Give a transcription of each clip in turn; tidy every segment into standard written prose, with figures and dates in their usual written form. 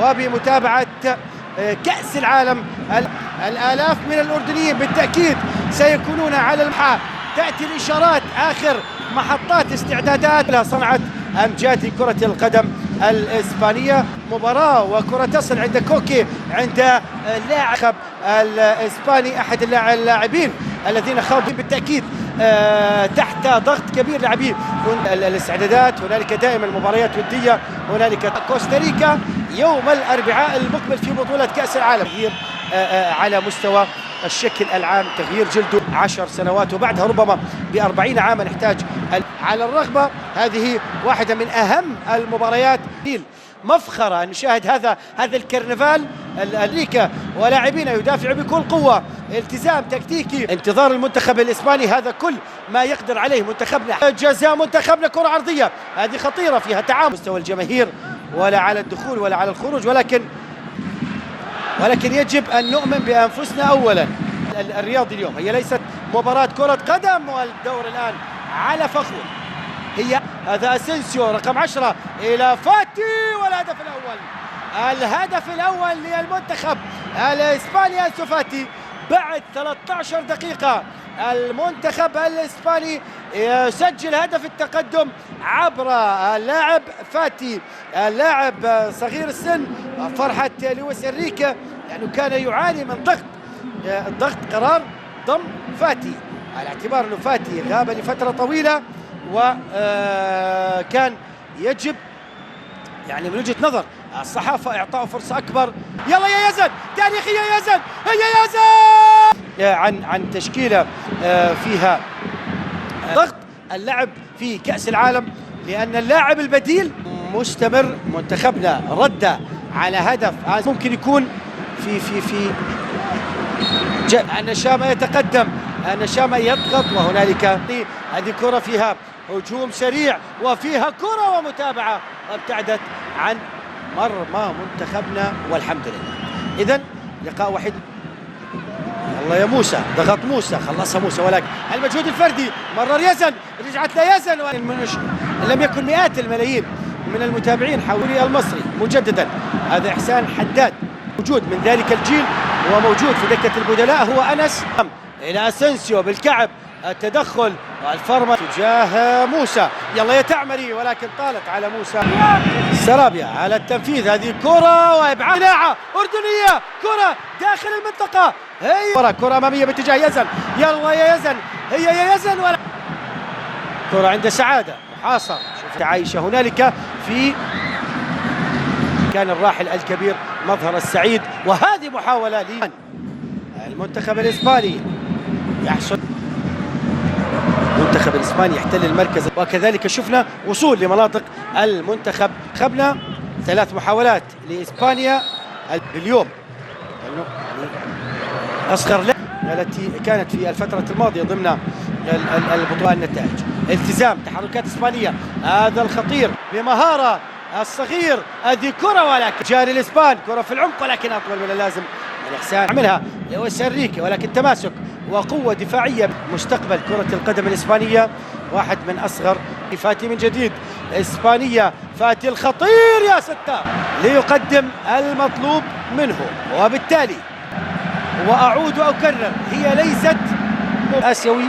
وبمتابعة كأس العالم. الآلاف من الأردنيين بالتأكيد سيكونون على المحا. تأتي الإشارات، آخر محطات استعدادات صنعت أمجاد كرة القدم الإسبانية. مباراة وكرة تصل عند كوكي، عند اللاعب الإسباني أحد اللاعبين الذين خاضوا بالتأكيد تحت ضغط كبير لاعبين الاستعدادات. هنالك دائما مباريات ودية. هنالك كوستاريكا يوم الأربعاء المقبل في بطولة كأس العالم. تغيير على مستوى الشكل العام، تغيير جلده 10 سنوات وبعدها ربما ب40 عاما نحتاج على الرغبة. هذه واحدة من أهم المباريات. مفخرة أن نشاهد هذا الكرنفال. الأمريكا ولاعبين يدافع بكل قوة، التزام تكتيكي. انتظار المنتخب الإسباني، هذا كل ما يقدر عليه منتخبنا. جزاء منتخبنا، كرة عرضية هذه خطيرة فيها تعامل مستوى الجماهير، ولا على الدخول ولا على الخروج، ولكن يجب أن نؤمن بأنفسنا أولا. الرياض اليوم هي ليست مباراة كرة قدم، والدور الآن على فخر. هذا اسينسيو رقم 10 إلى فاتي، والهدف الأول. الهدف الأول للمنتخب الإسباني أنسو فاتي بعد 13 دقيقة. المنتخب الإسباني يسجل هدف التقدم عبر اللاعب فاتي، اللاعب صغير السن. فرحة لويس إنريكي لأنه كان يعاني من ضغط قرار ضم فاتي، على اعتبار أنه فاتي غاب لفترة طويلة، وكان يجب يعني من وجهة نظر الصحافة إعطاء فرصة أكبر. يلا يا يزن، تاريخية يا يزن، هي يزن عن تشكيلة فيها ضغط اللعب في كأس العالم، لأن اللاعب البديل مستمر. منتخبنا رد على هدف ممكن يكون في النشامة يتقدم، النشامة يضغط، وهنالك هذه كرة فيها هجوم سريع وفيها كرة ومتابعة وابتعدت عن مرمى منتخبنا والحمد لله. إذن لقاء وحيد. الله يا موسى، ضغط موسى، خلصها موسى، ولكن المجهود الفردي. مرر يزن، رجعت ليزن. لم يكن مئات الملايين من المتابعين حولي المصري مجددا. هذا إحسان حداد موجود من ذلك الجيل وموجود في دكة البدلاء، هو أنس. إلى اسينسيو بالكعب، التدخل والفرمة تجاه موسى. يلا يا تعمري، ولكن طالت على موسى. سرابيا على التنفيذ، هذه كرة وإبعاد. لاعة أردنية، كرة داخل المنطقة. هي كرة أمامية باتجاه يزن. يلا يا يزن، هي يا يزن، ولا كرة عند سعادة محاصر. شوف عايشة هنالك في كان الراحل الكبير مظهر السعيد. وهذه محاولة للمنتخب الإسباني يحصل. المنتخب الإسباني يحتل المركز، وكذلك شفنا وصول لمناطق المنتخب. خبنا 3 محاولات لإسبانيا اليوم، أصغر التي كانت في الفترة الماضية ضمن البطولة. النتائج التزام، تحركات إسبانية، هذا الخطير بمهارة الصغير. هذه كرة ولكن جاري الإسبان، كرة في العمق ولكن أطول من اللازم. الإحسان عملها لويس إنريكي، ولكن تماسك وقوة دفاعية. مستقبل كرة القدم الإسبانية واحد من أصغر. فاتي من جديد، إسبانية، فاتي الخطير يا ستار ليقدم المطلوب منه. وبالتالي وأعود وأكرر، هي ليست آسيوي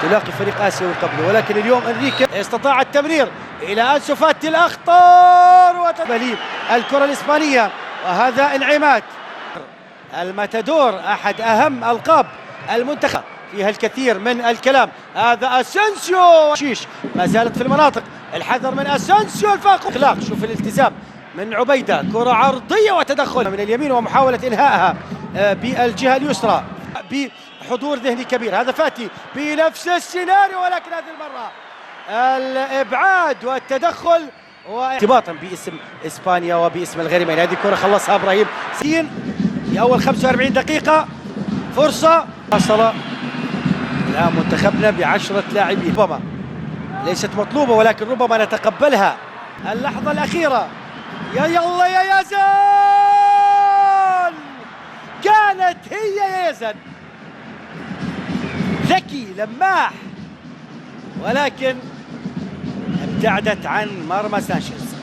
تلاقي فريق آسيوي قبله، ولكن اليوم إنريكي استطاع التمرير إلى أنسو فاتي الأخطر وتبليب الكرة الإسبانية. وهذا انعماد الماتادور، أحد أهم ألقاب المنتخب، فيها الكثير من الكلام. هذا اسينسيو، شيش ما زالت في المناطق. الحذر من اسينسيو، الفاق اخلاق. شوف الالتزام من عبيدة، كرة عرضية وتدخل من اليمين ومحاولة إنهائها بالجهة اليسرى بحضور ذهني كبير. هذا فاتي بنفس السيناريو، ولكن هذه المرة الإبعاد والتدخل وارتباطا باسم إسبانيا وباسم الغريمين. هذه كرة خلصها إبراهيم سين في أول 45 دقيقة. فرصة وصل إلى منتخبنا ب10 لاعبين، ربما ليست مطلوبة ولكن ربما نتقبلها. اللحظة الأخيرة، يا يلا يا يزن، كانت هي يا يزن، ذكي لماح، ولكن ابتعدت عن مرمى سانشيز.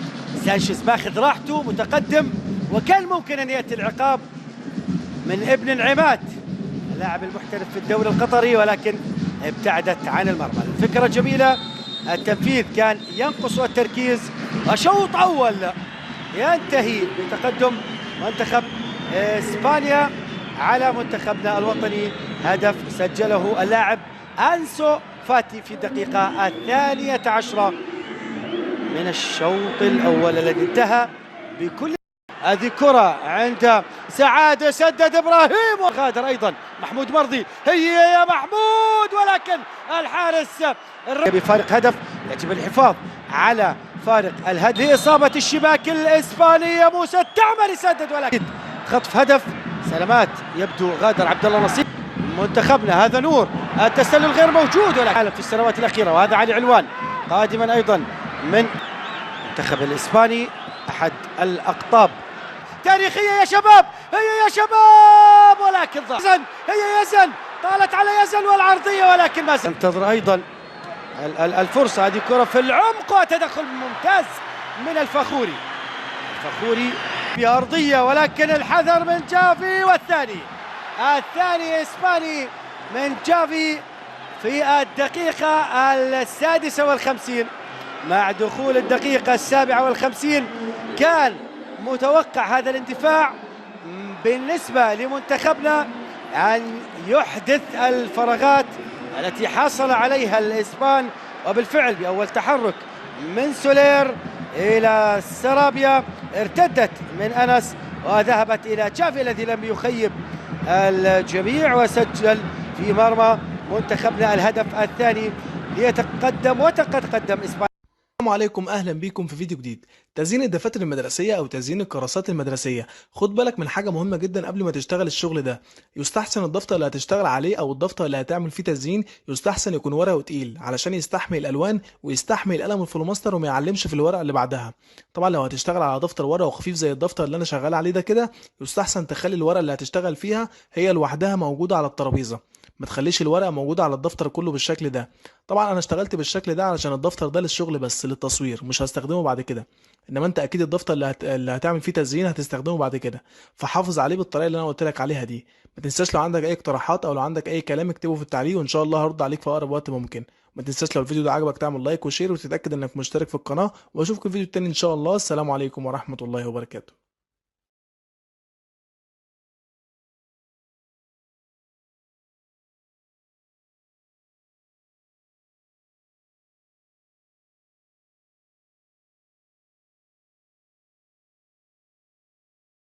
سانشيز ماخذ راحته متقدم، وكان ممكن ان ياتي العقاب من ابن عماد اللاعب المحترف في الدوري القطري، ولكن ابتعدت عن المرمى. الفكرة جميلة، التنفيذ كان ينقص التركيز، وشوط أول ينتهي بتقدم منتخب إسبانيا على منتخبنا الوطني. هدف سجله اللاعب أنسو فاتي في الدقيقة 12 من الشوط الأول الذي انتهى بكل. هذه كرة عند سعادة، سدد إبراهيم وغادر أيضا محمود مرضي، هي يا محمود، ولكن الحارس بفارق هدف. يجب الحفاظ على فارق الهدف لإصابة الشباك الإسبانية. موسى التعمري سدد، ولكن خطف هدف. سلامات، يبدو غادر عبد الله نصير منتخبنا. هذا نور، التسلل غير موجود ولكن في السنوات الأخيرة. وهذا علي علوان قادما أيضا من المنتخب الإسباني، أحد الأقطاب تاريخية يا شباب، هي يا شباب، ولكن يزن، هي يزن، طالت على يزن والعرضية، ولكن ما انتظر أيضا الفرصة. هذه كرة في العمق وتدخل ممتاز من الفخوري بأرضية، ولكن الحذر من جافي. والثاني إسباني من جافي في الدقيقة 56. مع دخول الدقيقة 57 كان متوقع هذا الاندفاع بالنسبة لمنتخبنا أن يحدث الفراغات التي حصل عليها الإسبان، وبالفعل بأول تحرك من سولير إلى سرابيا ارتدت من أنس وذهبت إلى جافي الذي لم يخيب الجميع، وسجل في مرمى منتخبنا الهدف الثاني ليتقدم. وتقدم إسبانيا. السلام عليكم، اهلا بيكم في فيديو جديد. تزيين الدفاتر المدرسيه او تزيين الكراسات المدرسيه، خد بالك من حاجه مهمه جدا قبل ما تشتغل الشغل ده. يستحسن الدفتر اللي هتشتغل عليه او الدفتر اللي هتعمل فيه تزيين يستحسن يكون ورقه تقيل علشان يستحمل الالوان ويستحمل قلم الفلوماستر وما يعلمش في الورقه اللي بعدها. طبعا لو هتشتغل على دفتر ورقه خفيف زي الدفتر اللي انا شغال عليه ده كده، يستحسن تخلي الورقه اللي هتشتغل فيها هي لوحدها موجوده على الترابيزه، ما تخليش الورقه موجوده على الدفتر كله بالشكل ده. طبعا انا اشتغلت بالشكل ده علشان الدفتر ده للشغل بس، للتصوير، مش هستخدمه بعد كده. انما انت اكيد الدفتر اللي هتعمل فيه تزيين هتستخدمه بعد كده، فحافظ عليه بالطريقه اللي انا قلت لك عليها دي. ما تنساش لو عندك اي اقتراحات او لو عندك اي كلام اكتبه في التعليق، وان شاء الله هرد عليك في اقرب وقت ممكن. ما تنساش لو الفيديو ده عجبك تعمل لايك وشير وتتاكد انك مشترك في القناه، واشوفكم في الفيديو التاني ان شاء الله. السلام عليكم ورحمه الله وبركاته.